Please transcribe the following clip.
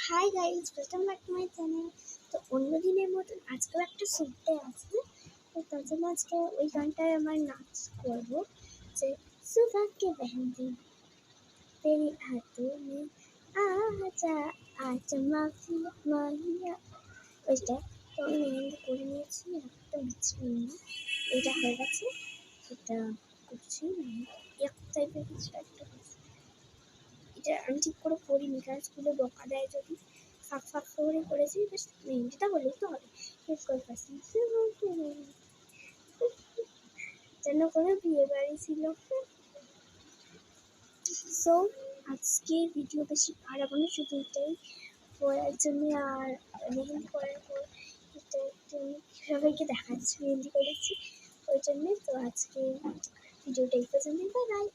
Hi guys, welcome back to my channel. তো অন্য দিনের মতন আজকেও একটা সুটে আছে, তো তার জন্য আজকে ওই গানটায় আমার নাচ করবো যে সুবহ के मेहंदी तेरी हाथों में आजा आज माफिया माहिया ওইটা। তো আমি মেহেন্দি করে নিয়েছি, একটা বিছাই না, এটা হয়ে গেছে। এটা করছি এক টাইপের কিছু একটা করছি। এটা আমি ঠিক করে পড়িনি, কারণ স্কুলে বকা দেয় যদি ফাঁক ফাঁক করে করেছি। বেশ মেহেন্দিটা হলেই তো হবে, শেষ করে পাচ্ছি যেন কোনো বিয়ে বাড়ি ছিল। সো আজকে ভিডিও বেশি বাড়াবো না, শুধু এটাই পড়ার জন্য। আর মেহেন্দি করার পর এটা একটু সবাইকে দেখাচ্ছি মেহেন্দি করেছি ওই জন্যে। তো আজকে ভিডিওটা এই পর্যন্ত, বাই বাই।